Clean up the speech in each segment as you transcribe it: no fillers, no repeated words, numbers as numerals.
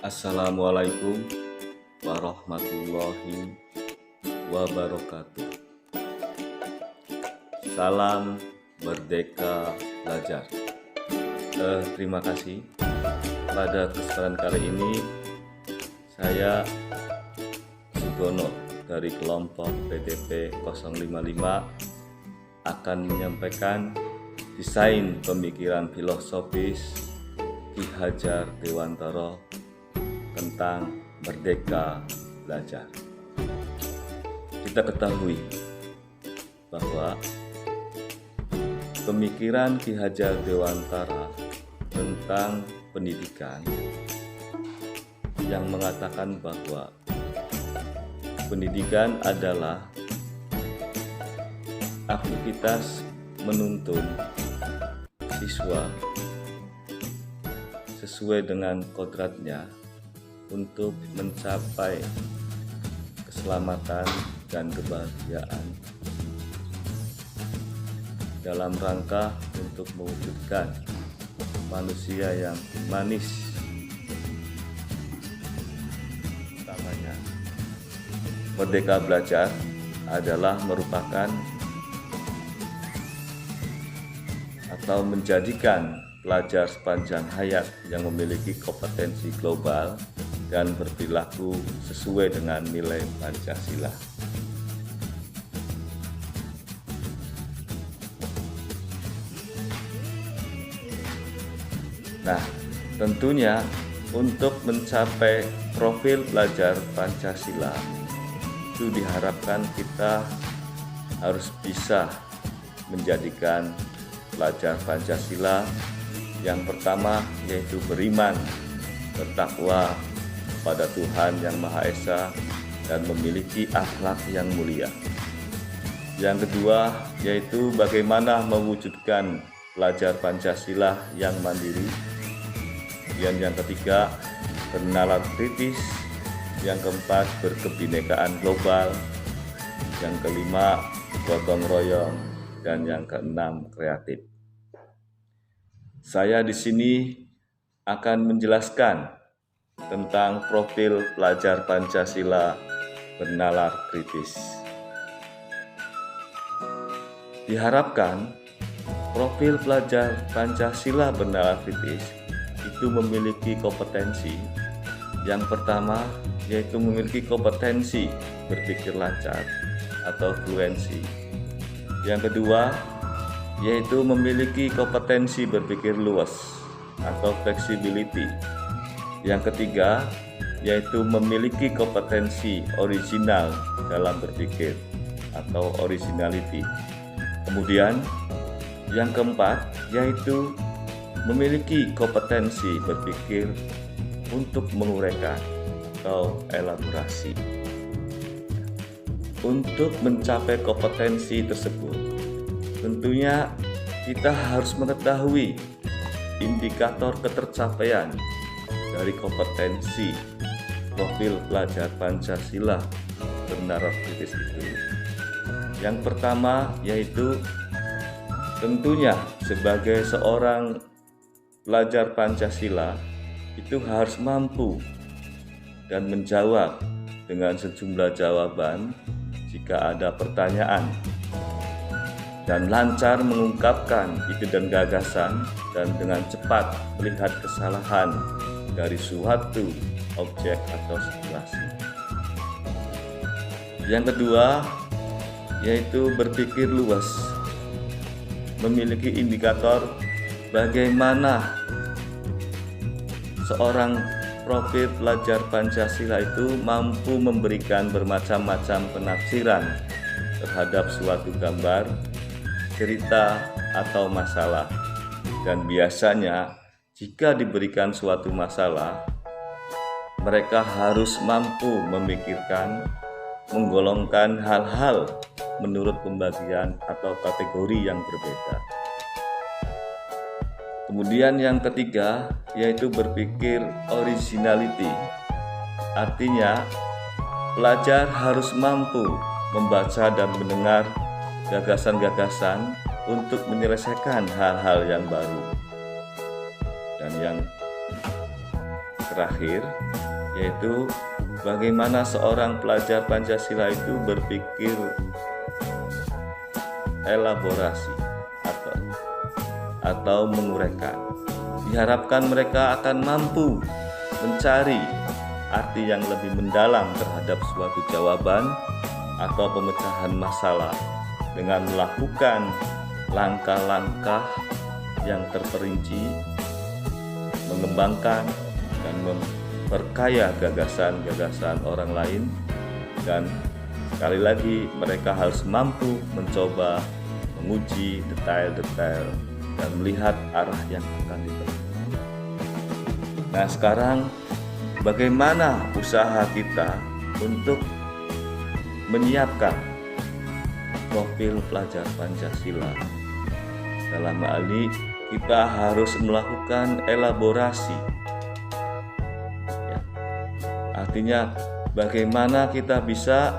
Assalamualaikum warahmatullahi wabarakatuh. Salam Merdeka Belajar. Terima kasih. Pada kesempatan kali ini saya Sugono dari kelompok PDP 055 akan menyampaikan desain pemikiran filosofis Ki Hajar Dewantara tentang Merdeka Belajar. Kita ketahui bahwa pemikiran Ki Hajar Dewantara tentang pendidikan yang mengatakan bahwa pendidikan adalah aktivitas menuntun siswa sesuai dengan kodratnya untuk mencapai keselamatan dan kebahagiaan dalam rangka untuk mewujudkan manusia yang humanis. Utamanya, Merdeka Belajar adalah merupakan atau menjadikan pelajar sepanjang hayat yang memiliki kompetensi global dan berperilaku sesuai dengan nilai Pancasila. Nah, tentunya untuk mencapai profil pelajar Pancasila itu diharapkan kita harus bisa menjadikan pelajar Pancasila yang pertama yaitu beriman, bertakwa pada Tuhan Yang Maha Esa dan memiliki akhlak yang mulia. Yang kedua yaitu bagaimana mewujudkan pelajar Pancasila yang mandiri. Dan yang ketiga, bernalar kritis. Yang keempat, berkebinekaan global. Yang kelima, gotong royong. Dan yang keenam, kreatif. Saya di sini akan menjelaskan tentang profil pelajar Pancasila bernalar kritis. Diharapkan profil pelajar Pancasila bernalar kritis itu memiliki kompetensi. Yang pertama yaitu memiliki kompetensi berpikir lancar atau fluensi. Yang kedua yaitu memiliki kompetensi berpikir luas atau flexibility. Yang ketiga yaitu memiliki kompetensi original dalam berpikir atau originality. Kemudian yang keempat yaitu memiliki kompetensi berpikir untuk menguraikan atau elaborasi. Untuk mencapai kompetensi tersebut, tentunya kita harus mengetahui indikator ketercapaian dari kompetensi profil pelajar Pancasila bernalar kritis itu. Yang pertama yaitu tentunya sebagai seorang pelajar Pancasila itu harus mampu dan menjawab dengan sejumlah jawaban jika ada pertanyaan, dan lancar mengungkapkan ide dan gagasan, dan dengan cepat melihat kesalahan dari suatu objek atau situasi. Yang kedua yaitu berpikir luas, memiliki indikator bagaimana seorang profil pelajar Pancasila itu mampu memberikan bermacam-macam penafsiran terhadap suatu gambar, cerita, atau masalah. Dan biasanya jika diberikan suatu masalah, mereka harus mampu memikirkan, menggolongkan hal-hal menurut pembagian atau kategori yang berbeda. Kemudian yang ketiga yaitu berpikir originality. Artinya pelajar harus mampu membaca dan mendengar gagasan-gagasan untuk menyelesaikan hal-hal yang baru. Dan yang terakhir, yaitu bagaimana seorang pelajar Pancasila itu berpikir elaborasi atau menguraikan. Diharapkan mereka akan mampu mencari arti yang lebih mendalam terhadap suatu jawaban atau pemecahan masalah dengan melakukan langkah-langkah yang terperinci, mengembangkan dan memperkaya gagasan-gagasan orang lain, dan sekali lagi mereka harus mampu mencoba menguji detail-detail dan melihat arah yang akan ditempuh. Nah, sekarang bagaimana usaha kita untuk menyiapkan profil pelajar Pancasila? Dalam hal ini kita harus melakukan elaborasi. Ya. Artinya bagaimana kita bisa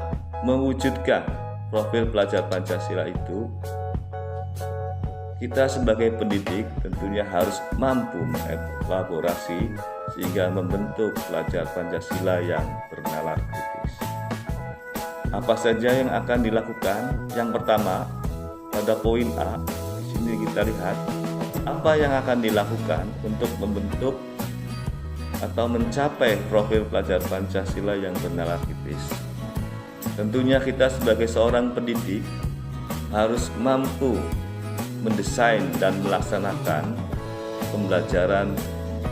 mewujudkan profil pelajar Pancasila itu? Kita sebagai pendidik tentunya harus mampu mengelaborasi sehingga membentuk pelajar Pancasila yang bernalar kritis. Apa saja yang akan dilakukan? Yang pertama, pada poin A, di sini kita lihat apa yang akan dilakukan untuk membentuk atau mencapai profil pelajar Pancasila yang bernalar kritis. Tentunya kita sebagai seorang pendidik harus mampu mendesain dan melaksanakan pembelajaran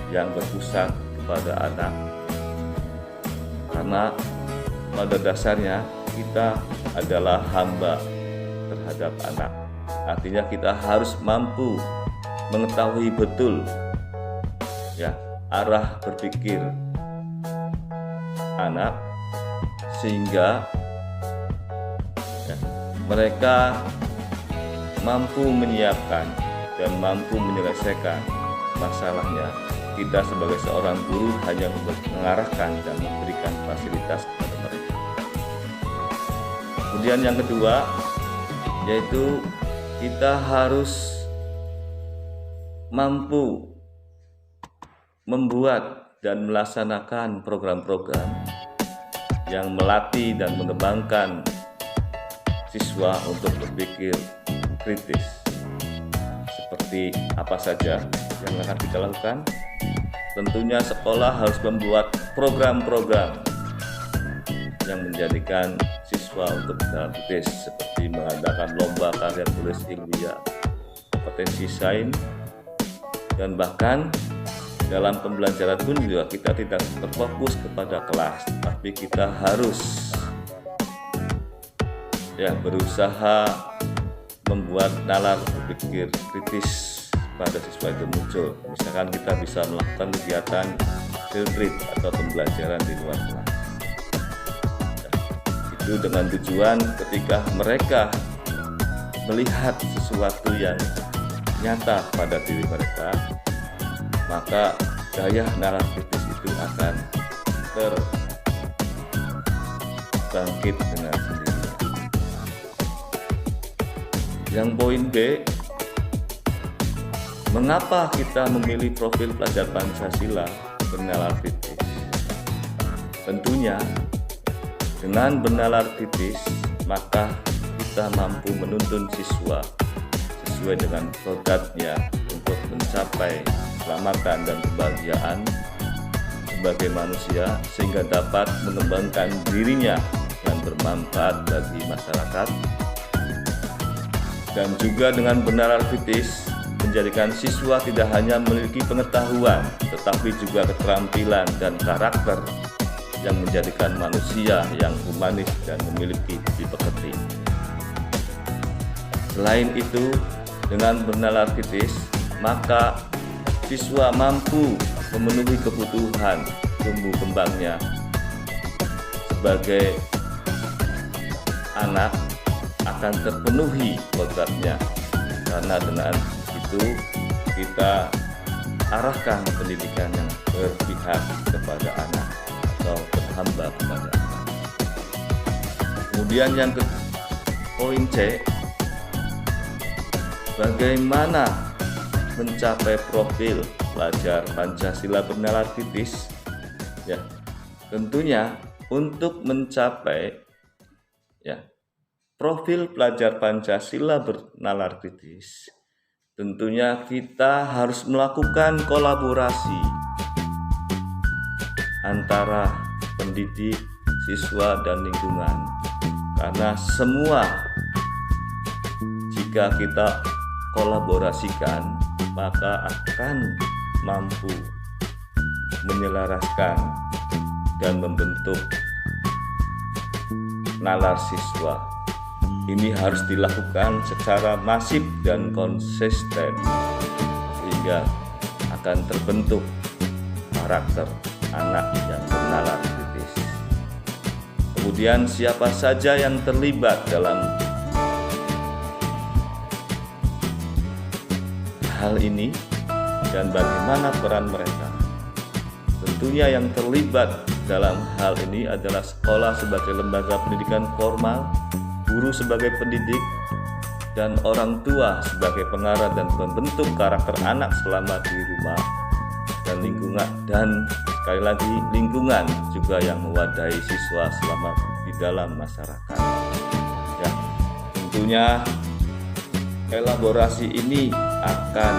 yang berpusat kepada anak, karena pada dasarnya kita adalah hamba terhadap anak. Artinya kita harus mampu mengetahui betul ya arah berpikir anak sehingga ya, mereka mampu menyiapkan dan mampu menyelesaikan masalahnya. Kita sebagai seorang guru hanya mengarahkan dan memberikan fasilitas kepada mereka. Kemudian yang kedua, yaitu kita harus mampu membuat dan melaksanakan program-program yang melatih dan mengembangkan siswa untuk berpikir kritis. Seperti apa saja yang akan kita lakukan? Tentunya sekolah harus membuat program-program yang menjadikan siswa untuk berpikir kritis, seperti mengadakan lomba karya tulis ilmiah, kompetensi sains, dan bahkan dalam pembelajaran pun juga kita tidak terfokus kepada kelas, tapi kita harus berusaha membuat nalar berpikir kritis pada siswa itu muncul. Misalkan kita bisa melakukan kegiatan field trip atau pembelajaran di luar kelas. Itu dengan tujuan ketika mereka melihat sesuatu yang nyata pada diri mereka, maka daya nalar kritis itu akan terbangkit dengan sendirinya. Yang poin B, mengapa kita memilih profil pelajar Pancasila bernalar kritis? Tentunya dengan bernalar kritis maka kita mampu menuntun siswa sesuai dengan kodratnya untuk mencapai keselamatan dan kebahagiaan sebagai manusia, sehingga dapat mengembangkan dirinya yang bermanfaat bagi masyarakat. Dan juga dengan bernalar kritis menjadikan siswa tidak hanya memiliki pengetahuan, tetapi juga keterampilan dan karakter yang menjadikan manusia yang humanis dan memiliki budi pekerti. Selain itu, dengan bernalar kritis, maka siswa mampu memenuhi kebutuhan tumbuh kembangnya sebagai anak akan terpenuhi kodratnya, karena dengan itu kita arahkan pendidikan yang berpihak kepada anak atau berhamba kepada anak. Kemudian yang ke poin C, bagaimana mencapai profil pelajar Pancasila bernalar kritis? Ya, tentunya untuk mencapai ya profil pelajar Pancasila bernalar kritis, tentunya kita harus melakukan kolaborasi antara pendidik, siswa, dan lingkungan. Karena semua jika kita kolaborasikan, maka akan mampu menyelaraskan dan membentuk nalar siswa. Ini harus dilakukan secara masif dan konsisten sehingga akan terbentuk karakter anak yang bernalar kritis. Kemudian siapa saja yang terlibat dalam hal ini dan bagaimana peran mereka. Tentunya yang terlibat dalam hal ini adalah sekolah sebagai lembaga pendidikan formal, guru sebagai pendidik, dan orang tua sebagai pengarah dan pembentuk karakter anak selama di rumah dan lingkungan, dan sekali lagi lingkungan juga yang mewadahi siswa selama di dalam masyarakat. Ya, tentunya elaborasi ini akan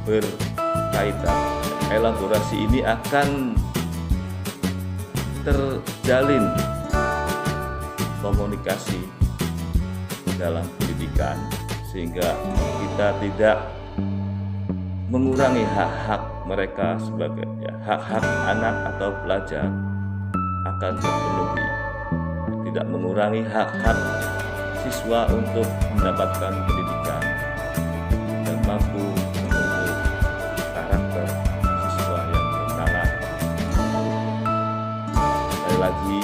berkaitan. Elaborasi ini akan terjalin komunikasi dalam pendidikan sehingga kita tidak mengurangi hak-hak mereka sebagai hak-hak anak atau pelajar akan terpenuhi, tidak mengurangi hak-hak siswa untuk mendapatkan pendidikan dan mampu membentuk karakter siswa yang bernalar. Sekali lagi,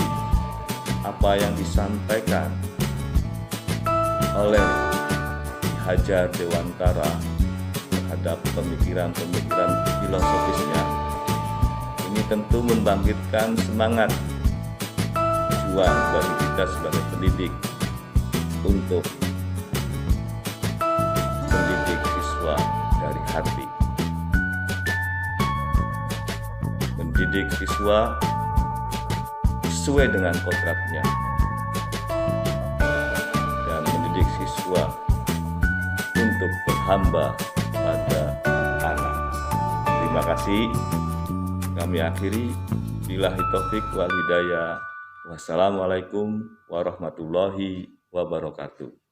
apa yang disampaikan oleh Hajar Dewantara terhadap pemikiran-pemikiran filosofisnya ini tentu membangkitkan semangat juang bagi kita sebagai pendidik untuk mendidik siswa dari hati, mendidik siswa sesuai dengan kodratnya, dan mendidik siswa untuk berhamba pada anak. Terima kasih. Kami akhiri. Billahi taufik wal hidayah. Wassalamualaikum warahmatullahi wabarakatuh.